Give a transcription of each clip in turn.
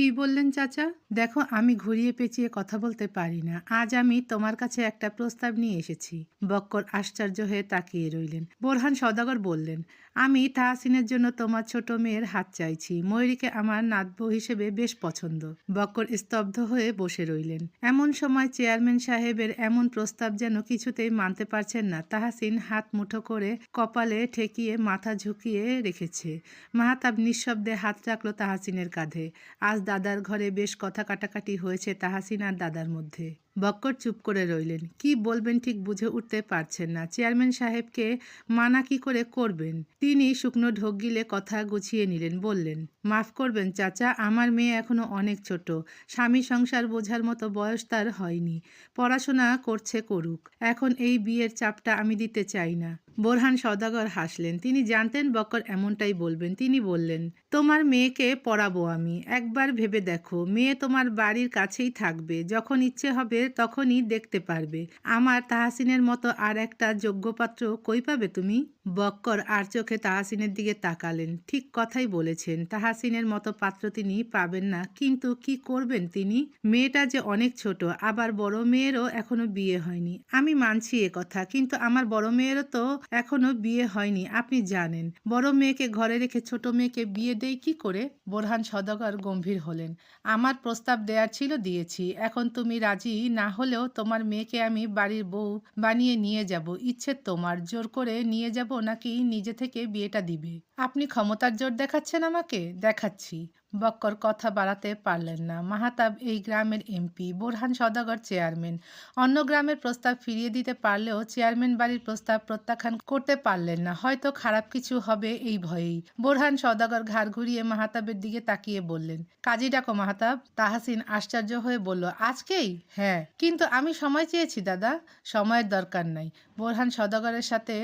কি বললেন চাচা? দেখো, আমি ঘুরিয়ে পেঁচিয়ে কথা বলতে পারি না। আজ আমি তোমার কাছে একটা প্রস্তাব নিয়ে এসেছি। বক্কর আশ্চর্য হয়ে তাকিয়ে রইলেন। বোরহান সওদাগর বললেন, আমি তাহসিনের জন্য তোমার ছোট মেয়ের হাত চাইছি। ময়ূরীকে আমার নাতবউ হিসেবে বেশ পছন্দ। বক্কর স্তব্ধ হয়ে বসে রইলেন। এমন সময় চেয়ারম্যান সাহেবের এমন প্রস্তাব যেন কিছুতেই মানতে পারছেন না। তাহসিন হাত মুঠো করে কপালে ঠেকিয়ে মাথা ঝুঁকিয়ে রেখেছে। মাহতাব নিঃশব্দে হাত রাখলো তাহসিনের কাঁধে। আজ দাদার ঘরে বেশ কথা কাটাকাটি হয়েছে তাহসিন আর দাদার মধ্যে। বক্কর চুপ করে রইলেন। কি বলবেন ঠিক বুঝে উঠতে পারছেন না। চেয়ারম্যান সাহেবকে মানা কি করে করবেন? তিনি শুকনো ঢোক গিলে কথা গুছিয়ে নিলেন। বললেন, মাফ করবেন চাচা, আমার মেয়ে এখনো অনেক ছোট। স্বামী সংসার বোঝার মতো বয়স তার হয়নি। পড়াশোনা করছে, করুক। এখন এই বিয়ের চাপটা আমি দিতে চাই না। বোরহান সওদাগর হাসলেন। তিনি জানতেন বক্কর এমনটাই বলবেন। তিনি বললেন, তোমার মেয়েকে পড়াবো আমি। একবার ভেবে দেখো, মেয়ে তোমার বাড়ির কাছেই থাকবে। যখন ইচ্ছে হবে তখনই দেখতে পারবে। আমার তাহসিনের মতো আর একটা যোগ্য পাত্র কই পাবে তুমি? বক্কর আর চোখে তাহসিনের দিকে তাকালেন। ঠিক কথাই বলেছেন, তাহসিনের মতো পাত্র তিনি পাবেন না। কিন্তু কি করবেন তিনি? মেয়েটা যে অনেক ছোট, আবার বড় মেয়েরও এখনো বিয়ে হয়নি। আমি মানছি এ কথা, কিন্তু আমার বড় মেয়েরও তো এখনো বিয়ে হয়নি। আপনি জানেন, বড় মেয়েকে ঘরে রেখে ছোট মেয়েকে বিয়ে দেই কি করে? বোরহান সওদাগর গম্ভীর হলেন। আমার প্রস্তাব দেয়ার ছিল, দিয়েছি। এখন তুমি রাজি না হলেও তোমার মেয়েকে আমি বাড়ির বউ বানিয়ে নিয়ে যাব। ইচ্ছে তোমার। জোর করে নিয়ে যাব নাকি নিজে থেকে বিয়েটা দিবে? আপনি ক্ষমতার জোর দেখাচ্ছেন আমাকে? দেখাচ্ছি। বক্কর কথা বাড়াতে পারলেন না। মাহতাব এই গ্রামের এমপি, বোরহান সওদাগর চেয়ারম্যান। অন্য গ্রামের প্রস্তাব ফিরিয়ে দিতে পারলেও চেয়ারম্যান বাড়ির প্রস্তাব প্রত্যাখ্যান করতে পারলেন না। হয়তো খারাপ কিছু হবে এই ভয়েই। বোরহান সওদাগর ঘাড় ঘুরিয়ে মাহতাবের দিকে তাকিয়ে বললেন, কাজী ডাকো মাহতাব। তাহসিন আশ্চর্য হয়ে বলল, আজকেই? হ্যাঁ, কিন্তু আমি সময় চেয়েছি দাদা। সময়ের দরকার নাই। বোরহান সওদাগরের সাথে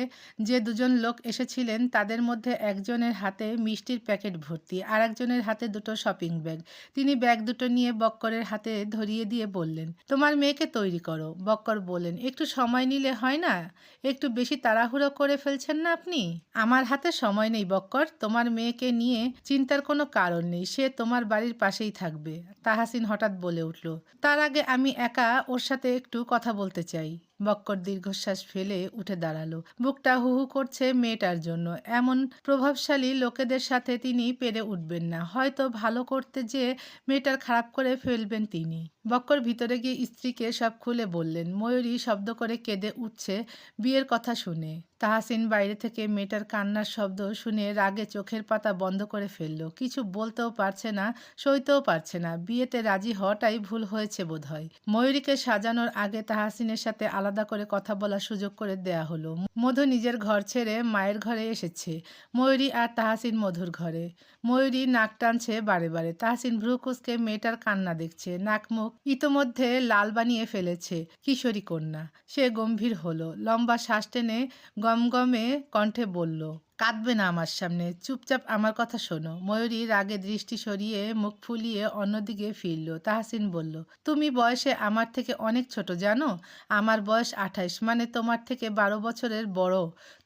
যে দুজন লোক এসেছিলেন তাদের মধ্যে একজনের হাতে মিষ্টির প্যাকেট ভর্তি, আর একজনের হাতে দুটো শপিং ব্যাগ। তিনি ব্যাগ দুটো নিয়ে বক্করের হাতে ধরিয়ে দিয়ে বললেন, তোমার মেয়েকে তৈরি করো। বক্কর বললেন, একটু সময় নিলে হয় না? একটু বেশি তাড়াহুড়ো করে ফেলছেন না আপনি? আমার হাতে সময় নেই বক্কর। তোমার মেয়েকে নিয়ে চিন্তার কোনো কারণ নেই। সে তোমার বাড়ির পাশেই থাকবে। তাহসিন হঠাৎ বলে উঠল, তার আগে আমি একা ওর সাথে একটু কথা বলতে চাই। বক্কর দীর্ঘশ্বাস ফেলে উঠে দাঁড়ালো। বুকটা হু হু করছে মেয়েটার জন্য। এমন প্রভাবশালী লোকেদের সাথে তিনি পেরে উঠবেন না। হয়তো ভালো করতে যেয়ে মেয়েটার খারাপ করে ফেলবেন তিনি। বক্কর ভিতরে গিয়ে স্ত্রীকে সব খুলে বললেন। ময়ূরী শব্দ করে কেঁদে উঠছে বিয়ের কথা শুনে। তাহসিন বাইরে থেকে মেয়েটার কান্নার শব্দ শুনে রাগে চোখের পাতা বন্ধ করে ফেলল। কিছু বলতেও পারছে না, সইতেও পারছে না। বিয়েতে রাজি হওয়াটাই ভুল হয়েছে বোধহয়। ময়ূরীকে সাজানোর আগে তাহসিনের সাথে আলাদা করে কথা বলার সুযোগ করে দেয়া হলো। মধু নিজের ঘর ছেড়ে মায়ের ঘরে এসেছে। ময়ূরী আর তাহসিন মধুর ঘরে। ময়ূরী নাক টানছে বারে বারে। তাহসিন ভ্রু কুঁচকে মেয়েটার কান্না দেখছে। নাক মুখ ইতোমধ্যে লাল বানিয়ে ফেলেছে কিশোরী কন্যা। সে গম্ভীর হলো। লম্বা শ্বাস টেনে গমগমে কণ্ঠে বলল, কাঁদবে না আমার সামনে, চুপচাপ আমার কথা শোনো। ময়ূরী রাগে দৃষ্টি সরিয়ে মুখ ফুলিয়ে অন্যদিকে ফিরল। তাহসিন বলল, তুমি বয়সে আমার থেকে অনেক ছোট জানো? আমার বয়স 28, মানে তোমার থেকে 12 বছরের বড়।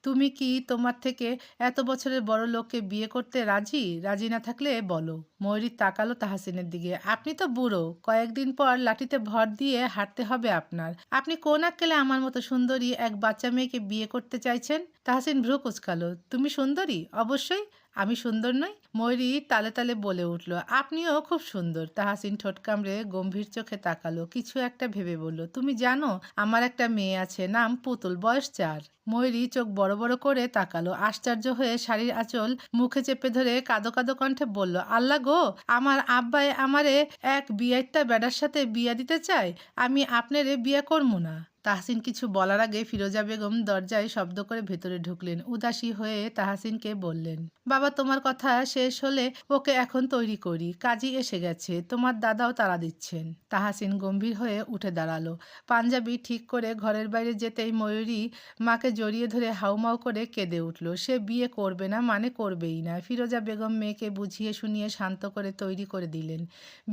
তুমি কি তোমার থেকে এত বছরের বড় লোককে বিয়ে করতে রাজি? রাজি না থাকলে বলো। ময়ূরী তাকালো তাহসিনের দিকে। আপনি তো বুড়ো, কয়েকদিন পর লাঠিতে ভর দিয়ে হাঁটতে হবে আপনার। আপনি কোন আক্কেলে আমার মতো সুন্দরী এক বাচ্চা মেয়েকে বিয়ে করতে চাইছেন? তাহসিন ভ্রু কুঁচকালো। তুমি সুন্দরী? অবশ্যই। আমি সুন্দর নই? ময়ূরী তালে তালে বলে উঠল, আপনিও খুব সুন্দর। তাহসিন ঠোঁট কামড়ে গম্ভীর চোখে তাকালো। কিছু একটা ভেবে বলল, তুমি জানো আমার একটা মেয়ে আছে, নাম পুতুল, বয়স 4। ময়ূরী চোখ বড় বড় করে তাকালো। আশ্চর্য হয়ে শাড়ির আঁচল মুখে চেপে ধরে কাঁদো কাঁদো কণ্ঠে বলল, আল্লাহ গো, আমার আব্বাই আমারে এক বিয়াইত্তা বেডার সাথে বিয়া দিতে চায়। আমি আপনারে বিয়া করবো না। তাহসিন কিছু বলার আগে ফিরোজা বেগম দরজায় শব্দ করে ভেতরে ঢুকলেন। উদাসী হয়ে তাহসিনকে বললেন, বাবা, তোমার কথা শেষ হলে ওকে এখন তৈরি করি। কাজী এসে গেছে, তোমার দাদাও তাড়া দিচ্ছেন। তাহসিন গম্ভীর হয়ে উঠে দাঁড়ালো। পাঞ্জাবি ঠিক করে ঘরের বাইরে যেতেই ময়ূরী মাকে জড়িয়ে ধরে হাউমাউ করে কেঁদে উঠল। সে বিয়ে করবে না, মানে করবেই না। ফিরোজা বেগম মেয়েকে বুঝিয়ে শুনিয়ে শান্ত করে তৈরি করে দিলেন।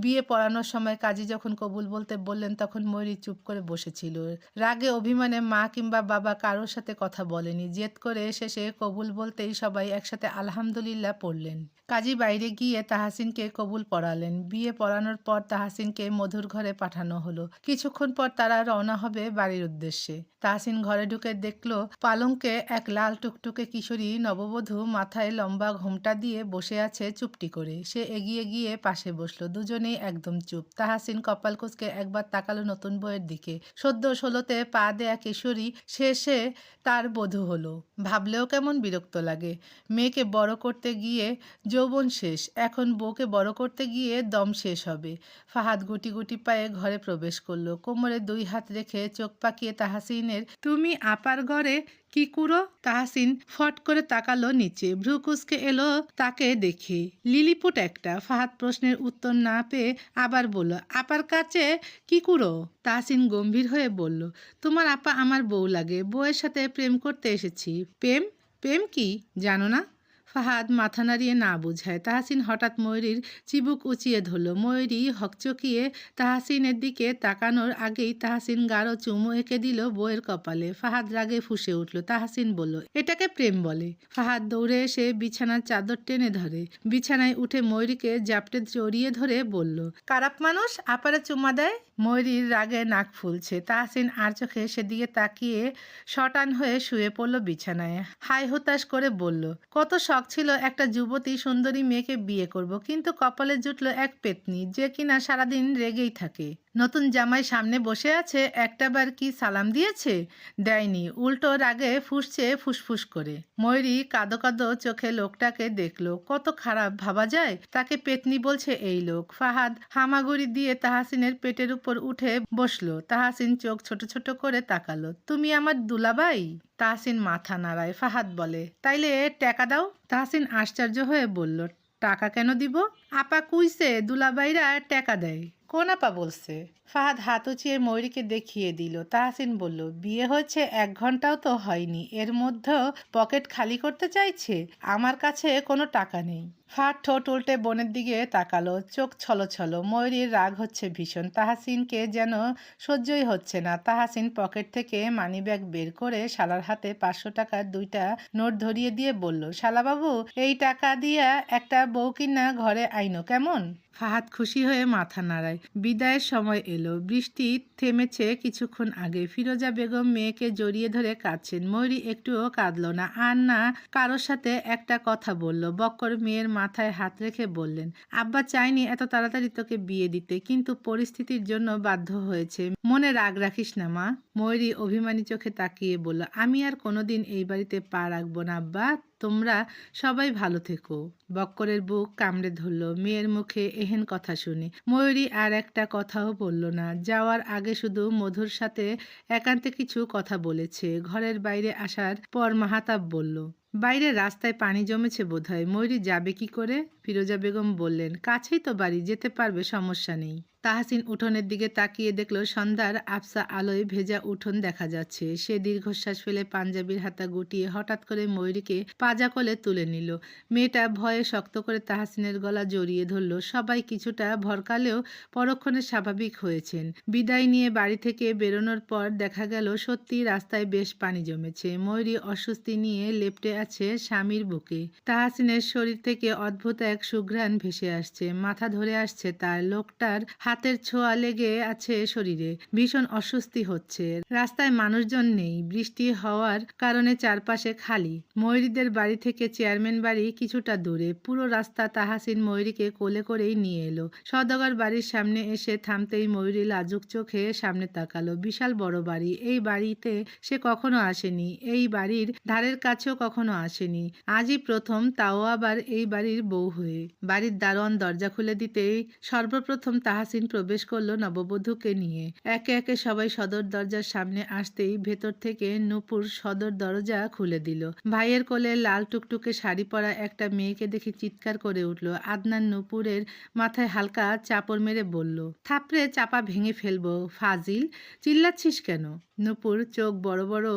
বিয়ে পড়ানোর সময় কাজী যখন কবুল বলতে বললেন তখন ময়ূরী চুপ করে বসেছিল। রাগে অভিমানে মা কিংবা বাবা কারোর সাথে কথা বলেনি। জেদ করে শেষে কবুল বলতেই সবাই একসাথে আলহামদুলিল্লাহ পড়লেন। কাজী বাইরে গিয়ে তাহসিনকে কবুল পড়ালেন। বিয়ে পড়ানোর পর তাহসিনকে মধুর ঘরে পাঠানো হলো। কিছুক্ষণ পর তারা রওনা হবে বাড়ির উদ্দেশ্যে। তাহসিন ঘরে ঢুকে দেখল পালঙ্কে এক লাল টুকটুকে কিশোরী নববধূ মাথায় লম্বা ঘোমটা দিয়ে বসে আছে চুপটি করে। সে এগিয়ে গিয়ে পাশে বসলো। দুজনেই একদম চুপ। তাহসিন কপাল কুঁচকে একবার তাকালো নতুন বউয়ের দিকে। সদ্য 16তে পা দেয়া কিশোরী শেষে তার বধূ হলো। ভাবলেও কেমন বিরক্ত লাগে। মেয়েকে বড় করতে গিয়ে যৌবন শেষ, এখন বউকে বড় করতে গিয়ে দম শেষ হবে। ফাহাদ গুটি গুটি পায়ে ঘরে প্রবেশ করলো। কোমরে 2 হাত রেখে চোখ পাকিয়ে তাহসিনের তুমি আপার ঘরে কি কুড়ো? তাহসিন ফট করে তাকালো নিচে। ভ্রু কুঁচকে এলো তাকে দেখে। লিলিপুট একটা। ফাহাদ প্রশ্নের উত্তর না পেয়ে আবার বলল, আপার কাছে কি কুড়ো? তাহসিন গম্ভীর হয়ে বলল, তোমার আপা আমার বউ লাগে, বউয়ের সাথে প্রেম করতে এসেছি। প্রেম? প্রেম কি জানো না? ফাহাদ মাথা নাড়িয়ে না বুঝায়। তাহসিন হঠাৎ ময়ূরীর চিবুক উঁচিয়ে ধরল। ময়ূরী হকচকিয়ে তাহসিনের দিকে তাকানোর আগেই তাহসিন গাঢ় চুমু এঁকে দিল বউয়ের কপালে। ফাহাদ রাগে ফুঁসে উঠল। তাহসিন বলল, এটাকে প্রেম বলে? ফাহাদ দৌড়ে এসে বিছানার চাদর টেনে ধরে। বিছানায় উঠে ময়ূরীকে জাপটে জড়িয়ে ধরে বলল, খারাপ মানুষ আপারে চুমা দেয়? ময়ূরীর রাগে নাক ফুলছে। তাহসিন আর চোখে সেদিকে তাকিয়ে শটান হয়ে শুয়ে পড়ল বিছানায়। হাই হুতাশ করে বলল, কত শখ ছিল একটা যুবতী সুন্দরী মেয়েকে বিয়ে করব, কিন্তু কপালে জুটল এক পেতনি যে কিনা সারাদিন রেগেই থাকে। নতুন জামাই সামনে বসে আছে, একটাবার কি সালাম দিয়েছে? দেয়নি, উল্টো রাগে ফুঁসছে ফুসফুস করে। ময়ূরী কাঁদো কাঁদো চোখে লোকটাকে দেখলো। কত খারাপ ভাবা যায়, তাকে পেতনি বলছে এই লোক। ফাহাদ হামাগুড়ি দিয়ে তাহসিনের পেটের উপর উঠে বসলো। তাহসিন চোখ ছোট ছোট করে তাকালো, তুমি আমার দুলাভাই? তাহসিন মাথা নাড়ায়। ফাহাদ বলে, তাইলে টাকা দাও। তাহসিন আশ্চর্য হয়ে বলল, টাকা কেন দিব? আপা কুইছে দুলাভাইরা টাকা দেয়। কোন আপা বলছে? ফাহাদ হাত উঁচিয়ে ময়ূরীকে দেখিয়ে দিল। তাহসিন বলল, বিয়ে হয়েছে 1 ঘন্টাও তো হয়নি, এর মধ্যেও পকেট খালি করতে চাইছে? আমার কাছে কোনো টাকা নেই। ফাহাদ ঠোঁট উল্টে বোনের দিকে তাকালো, চোখ ছলছল। ময়ূরীর রাগ হচ্ছে ভীষণ। তাহসিনকে যেন সহ্যই হচ্ছে না। তাহসিন পকেট থেকে মানিব্যাগ বের করে শালার হাতে 500 টাকার 2টা নোট ধরিয়ে দিয়ে বলল, শালাবাবু এই টাকা দিয়া একটা বউ কিনা ঘরে আইনো কেমন? ফাহাদ খুশি হয়ে মাথা নাড়ায়। বিদায়ের সময় এলো। বৃষ্টি থেমেছে কিছুক্ষণ আগে। ফিরোজা বেগম মেয়েকে জড়িয়ে ধরে কাঁদছেন। ময়ূরী একটুও কাঁদল না, আর না কারোর সাথে একটা কথা বলল। বক্কর মেয়ের মাথায় হাত রেখে বললেন, আব্বা চাইনি এত তাড়াতাড়ি তোকে বিয়ে দিতে, কিন্তু পরিস্থিতির জন্য বাধ্য হয়েছে। মনে রাগ রাখিস না মা। ময়ূরী অভিমানী চোখে তাকিয়ে বলল, আমি আর কোনোদিন এই বাড়িতে পা রাখবো না আব্বা, তোমরা সবাই ভালো থেকো। বক্করের বুক কামড়ে ধরল মেয়ের মুখে এহেন কথা শুনে। ময়ূরী আর একটা কথাও বলল না। যাওয়ার আগে শুধু মধুর সাথে একান্তে কিছু কথা বলেছে। ঘরের বাইরে আসার পর মাহাতাব বলল, বাইরে রাস্তায় পানি জমেছে বোধহয়, ময়ূরী যাবে কি করে? ফিরোজা বেগম বললেন, কাছেই তো বাড়ি, যেতে পারবে, সমস্যা নেই। তাহসিন উঠোনের দিকে তাকিয়ে দেখল সন্ধ্যার আবসা আলোয় ভেজা উঠোন দেখা যাচ্ছে। সে দীর্ঘশ্বাস ফেলে পাঞ্জাবির হাতা গুটিয়ে হঠাৎ করে ময়ূরীকে পাজা কোলে তুলে নিল। মেয়েটা ভয়ে শক্ত করে তাহসিনের গলা জড়িয়ে ধরল। সবাই কিছুটা ভরকালেও পরক্ষণে স্বাভাবিক হয়েছেন। বিদায় নিয়ে বাড়ি থেকে বেরোনোর পর দেখা গেল সত্যি রাস্তায় বেশ পানি জমেছে। ময়ূরী অস্বস্তি নিয়ে লেপ্টে আছে স্বামীর বুকে। তাহসিনের শরীর থেকে অদ্ভুত এক সুঘ্রাণ ভেসে আসছে। মাথা ধরে আসছে তার। লোকটার হাতের ছোঁয়া লেগে আছে শরীরে। ভীষণ অস্বস্তি হচ্ছে। রাস্তায় মানুষজন নেই। বৃষ্টি হওয়ার কারণে চারপাশে খালি। ময়ূরীদের বাড়ি থেকে চেয়ারম্যান বাড়ি কিছুটা দূরে। পুরো রাস্তা তাহসিন ময়ূরীকে কোলে করেই নিয়ে এলো। সওদাগর বাড়ির সামনে এসে থামতেই ময়ূরী লাজুক চোখে সামনে তাকালো। বিশাল বড় বাড়ি। এই বাড়িতে সে কখনো আসেনি। এই বাড়ির ধারের কাছেও কখনো আসেনি। আজই প্রথম, তাও আবার এই বাড়ির বউ হয়ে। বাড়ির দারোয়ান দরজা খুলে দিতেই সর্বপ্রথম তাহসিন প্রবেশ করলো নববধূকে নিয়ে। একে একে সবাই সদর দরজার সামনে আসতেই ভেতর থেকে নূপুর সদর দরজা খুলে দিল। ভাইয়ের কোলে লাল টুকটুকে শাড়ি পরা একটা মেয়েকে দেখে চিৎকার করে উঠল। আদনান নূপুরের মাথায় হালকা চাপড় মেরে বলল, থাপড়ে চাপা ভেঙে ফেলবো। ফাজিল, চিল্লাচ্ছিস কেন? নূপুর চোখ বড় বড়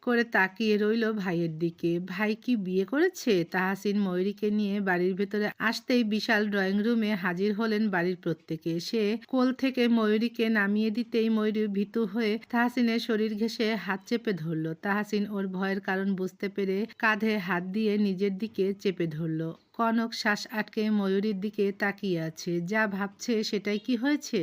করে তাকিয়ে রইল ভাইয়ের দিকে। ভাই কি বিয়ে করেছে? তাহসিন ময়ূরীকে নিয়ে বাড়ির ভেতরে আসতেই বিশাল ড্রয়িং রুমে হাজির হলেন বাড়ির প্রত্যেকে। সে কোল থেকে ময়ূরীকে নামিয়ে দিতেই ময়ূরী ভীতু হয়ে তাহসিনের শরীর ঘেঁষে হাত চেপে ধরল। তাহসিন ওর ভয়ের কারণ বুঝতে পেরে কাঁধে হাত দিয়ে নিজের দিকে চেপে ধরল। কনক শ্বাস আটকে ময়ূরীর দিকে তাকিয়ে আছে। যা ভাবছে সেটাই কি হয়েছে?